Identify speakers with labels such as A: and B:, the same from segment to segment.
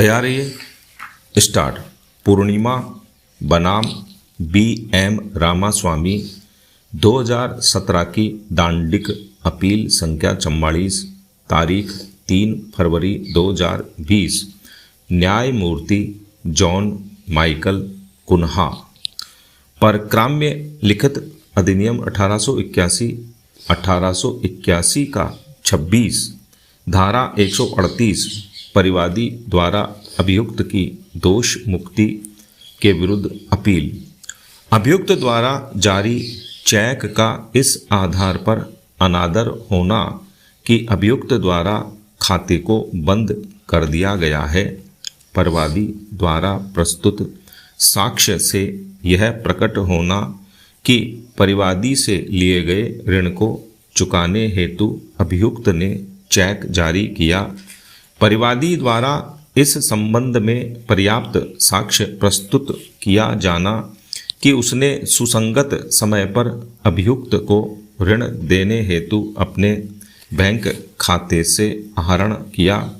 A: तैयार है ये स्टार्ट। पूर्णिमा बनाम BM रामास्वामी 2017 की दांडिक अपील संख्या 44 तारीख 3 फरवरी 2020। न्यायमूर्ति जॉन माइकल कुन्हा पर क्राम्य लिखित अधिनियम 1881 का 26 धारा 138 परिवादी द्वारा अभियुक्त की दोष मुक्ति के विरुद्ध अपील। अभियुक्त द्वारा जारी चेक का इस आधार पर अनादर होना कि अभियुक्त द्वारा खाते को बंद कर दिया गया है। परिवादी द्वारा प्रस्तुत साक्ष्य से यह प्रकट होना कि परिवादी से लिए गए ऋण को चुकाने हेतु अभियुक्त ने चेक जारी किया। परिवादी द्वारा इस संबंध में पर्याप्त साक्ष्य प्रस्तुत किया जाना कि उसने सुसंगत समय पर अभियुक्त को ऋण देने हेतु अपने बैंक खाते से आहरण किया।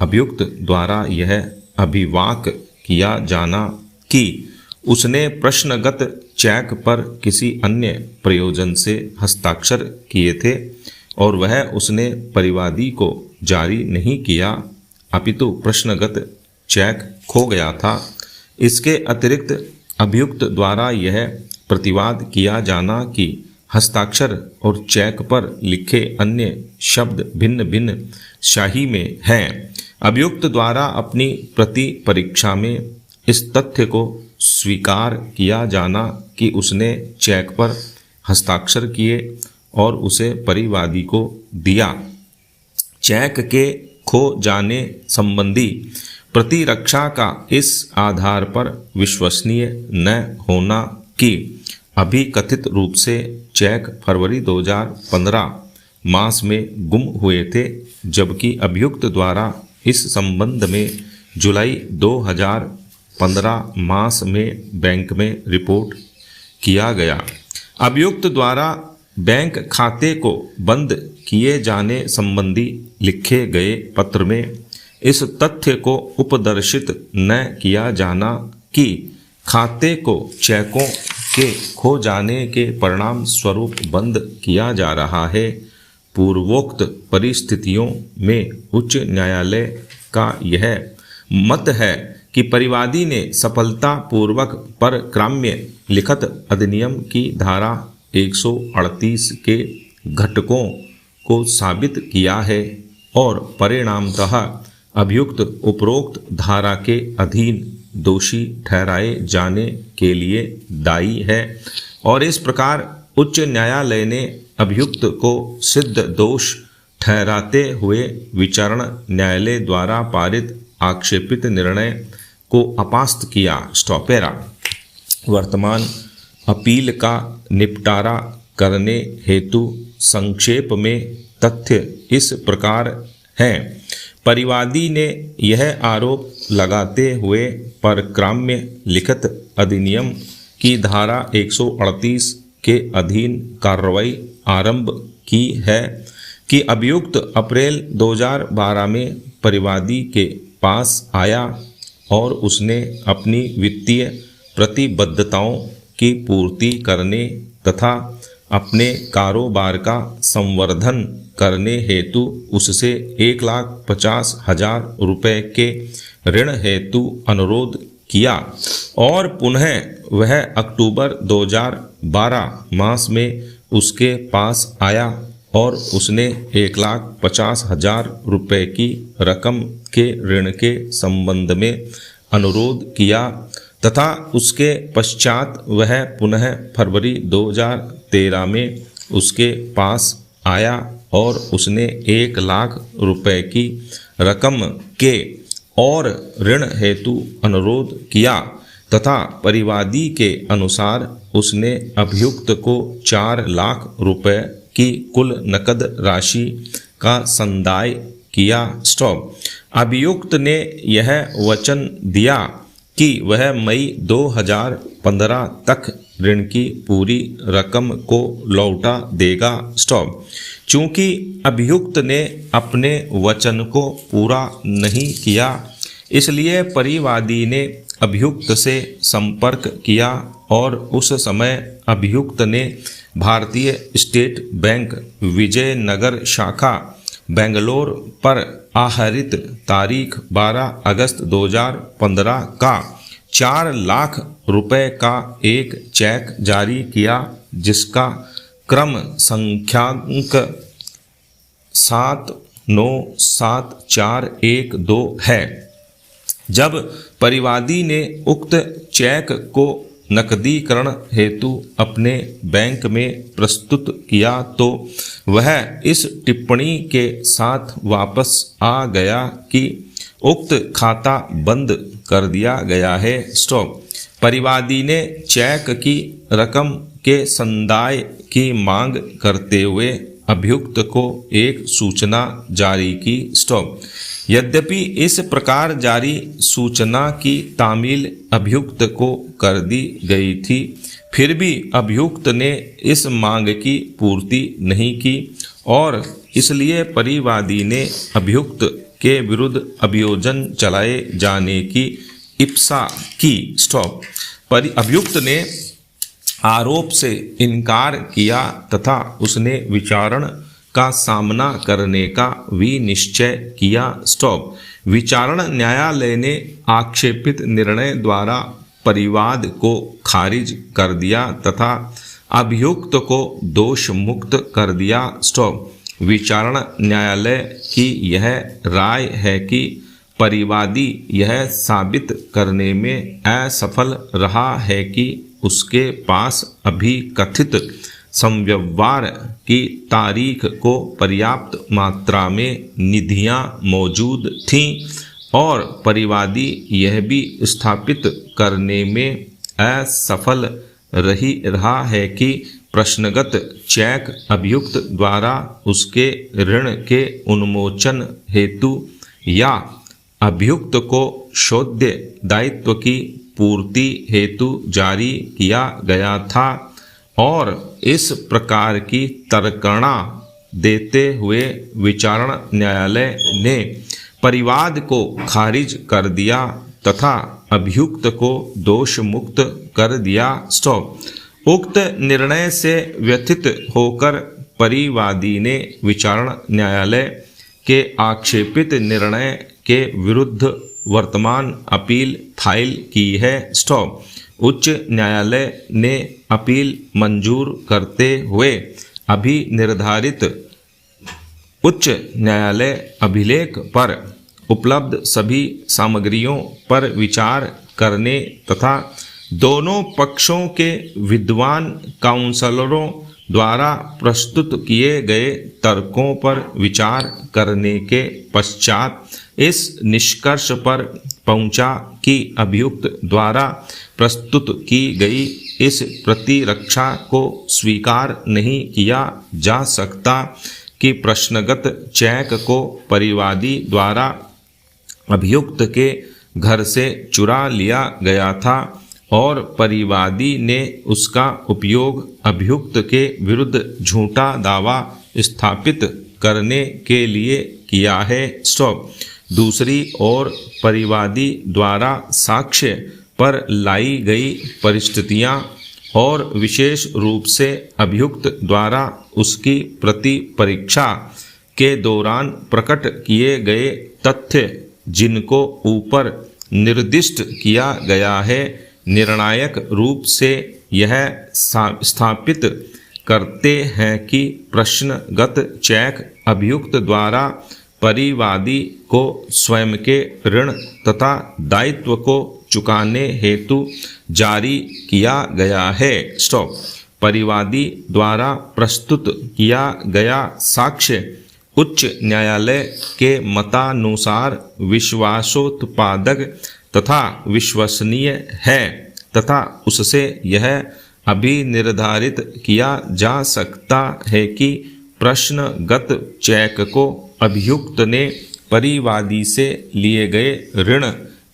A: अभियुक्त द्वारा यह अभिवाक किया जाना कि उसने प्रश्नगत चेक पर किसी अन्य प्रयोजन से हस्ताक्षर किए थे और वह उसने परिवादी को जारी नहीं किया, अपितु प्रश्नगत चेक खो गया था। इसके अतिरिक्त अभियुक्त द्वारा यह प्रतिवाद किया जाना कि हस्ताक्षर और चेक पर लिखे अन्य शब्द भिन्न भिन्न शाही में हैं। अभियुक्त द्वारा अपनी प्रति परीक्षा में इस तथ्य को स्वीकार किया जाना कि उसने चेक पर हस्ताक्षर किए और उसे परिवादी को दिया। चेक के खो जाने संबंधी प्रतिरक्षा का इस आधार पर विश्वसनीय न होना कि अभिकथित रूप से चेक फरवरी 2015 मास में गुम हुए थे, जबकि अभियुक्त द्वारा इस संबंध में जुलाई 2015 मास में बैंक में रिपोर्ट किया गया। अभियुक्त द्वारा बैंक खाते को बंद किए जाने संबंधी लिखे गए पत्र में इस तथ्य को उपदर्शित न किया जाना कि खाते को चेकों के खो जाने के परिणाम स्वरूप बंद किया जा रहा है। पूर्वोक्त परिस्थितियों में उच्च न्यायालय का यह मत है कि परिवादी ने सफलतापूर्वक परक्राम्य लिखित अधिनियम की धारा 138 के घटकों को साबित किया है और परिणामतः अभियुक्त उपरोक्त धारा के अधीन दोषी ठहराए जाने के लिए दायी है और इस प्रकार उच्च न्यायालय ने अभियुक्त को सिद्ध दोष ठहराते हुए विचारण न्यायालय द्वारा पारित आक्षेपित निर्णय को अपास्त किया। स्टॉपेरा। वर्तमान अपील का निपटारा करने हेतु संक्षेप में तथ्य इस प्रकार हैं। परिवादी ने यह आरोप लगाते हुए परक्राम्य लिखित अधिनियम की धारा 138 के अधीन कार्रवाई आरंभ की है कि अभियुक्त अप्रैल 2012 में परिवादी के पास आया और उसने अपनी वित्तीय प्रतिबद्धताओं की पूर्ति करने तथा अपने कारोबार का संवर्धन करने हेतु उससे 1,50,000 रुपये के ऋण हेतु अनुरोध किया और पुनः वह अक्टूबर 2012 मास में उसके पास आया और उसने 1,50,000 रुपये की रकम के ऋण के संबंध में अनुरोध किया तथा उसके पश्चात वह पुनः फरवरी 2013 में उसके पास आया और उसने 1,00,000 रुपये की रकम के और ऋण हेतु अनुरोध किया तथा परिवादी के अनुसार उसने अभियुक्त को 4,00,000 रुपये की कुल नकद राशि का संदाय किया। स्टॉप। अभियुक्त ने यह वचन दिया कि वह मई 2015 तक ऋण की पूरी रकम को लौटा देगा। स्टॉप। चूंकि अभियुक्त ने अपने वचन को पूरा नहीं किया, इसलिए परिवादी ने अभियुक्त से संपर्क किया और उस समय अभियुक्त ने भारतीय स्टेट बैंक विजयनगर शाखा बेंगलोर पर आहरित तारीख 12 अगस्त 2015 का 4 लाख रुपए का एक चेक जारी किया, जिसका क्रम संख्याक 797412 है। जब परिवादी ने उक्त चेक को नकदीकरण हेतु अपने बैंक में प्रस्तुत किया तो वह इस टिप्पणी के साथ वापस आ गया कि उक्त खाता बंद कर दिया गया है। स्टॉप। परिवादी ने चेक की रकम के संदाय की मांग करते हुए अभियुक्त को एक सूचना जारी की। स्टॉप। यद्यपि इस प्रकार जारी सूचना की तामील अभियुक्त को कर दी गई थी, फिर भी अभियुक्त ने इस मांग की पूर्ति नहीं की और इसलिए परिवादी ने अभियुक्त के विरुद्ध अभियोजन चलाए जाने की इप्सा की। स्टॉप। अभियुक्त ने आरोप से इनकार किया तथा उसने विचारण का सामना करने का विनिश्चय किया। स्टॉप। विचारण न्यायालय ने आक्षेपित निर्णय द्वारा परिवाद को खारिज कर दिया तथा अभियुक्त को दोष मुक्त कर दिया। स्टॉप। विचारण न्यायालय की यह राय है कि परिवादी यह साबित करने में असफल रहा है कि उसके पास अभी कथित संव्यवहार की तारीख को पर्याप्त मात्रा में निधियां मौजूद थीं और परिवादी यह भी स्थापित करने में असफल रहा है कि प्रश्नगत चेक अभियुक्त द्वारा उसके ऋण के उन्मोचन हेतु या अभियुक्त को शोध्य दायित्व की पूर्ति हेतु जारी किया गया था और इस प्रकार की तर्कणा देते हुए विचारण न्यायालय ने परिवाद को खारिज कर दिया तथा अभियुक्त को दोष मुक्त कर दिया। स्टॉप। उक्त निर्णय से व्यथित होकर परिवादी ने विचारण न्यायालय के आक्षेपित निर्णय के विरुद्ध वर्तमान अपील फाइल की है। स्टॉप। उच्च न्यायालय ने अपील मंजूर करते हुए अभी निर्धारित उच्च न्यायालय अभिलेख पर उपलब्ध सभी सामग्रियों पर विचार करने तथा दोनों पक्षों के विद्वान काउंसलरों द्वारा प्रस्तुत किए गए तर्कों पर विचार करने के पश्चात इस निष्कर्ष पर पहुंचा कि अभियुक्त द्वारा प्रस्तुत की गई इस प्रतिरक्षा को स्वीकार नहीं किया जा सकता कि प्रश्नगत चेक को परिवादी द्वारा अभियुक्त के घर से चुरा लिया गया था और परिवादी ने उसका उपयोग अभियुक्त के विरुद्ध झूठा दावा स्थापित करने के लिए किया है। स्टॉप। दूसरी ओर परिवादी द्वारा साक्ष्य पर लाई गई परिस्थितियां और विशेष रूप से अभियुक्त द्वारा उसकी प्रति परीक्षा के दौरान प्रकट किए गए तथ्य, जिनको ऊपर निर्दिष्ट किया गया है, निर्णायक रूप से यह स्थापित करते हैं कि प्रश्नगत चेक अभियुक्त द्वारा परिवादी को स्वयं के ऋण तथा दायित्व को चुकाने हेतु जारी किया गया है। स्टॉप। परिवादी द्वारा प्रस्तुत किया गया साक्ष्य उच्च न्यायालय के मतानुसार विश्वासोत्पादक तथा विश्वसनीय है तथा उससे यह अभी निर्धारित किया जा सकता है कि प्रश्नगत चेक को अभियुक्त ने परिवादी से लिए गए ऋण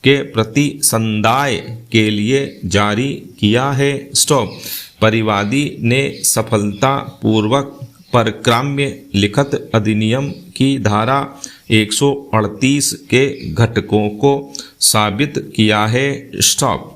A: के प्रति संदाय के लिए जारी किया है। स्टॉप। परिवादी ने सफलतापूर्वक परक्राम्य लिखित अधिनियम की धारा 138 के घटकों को साबित किया है। स्टॉप।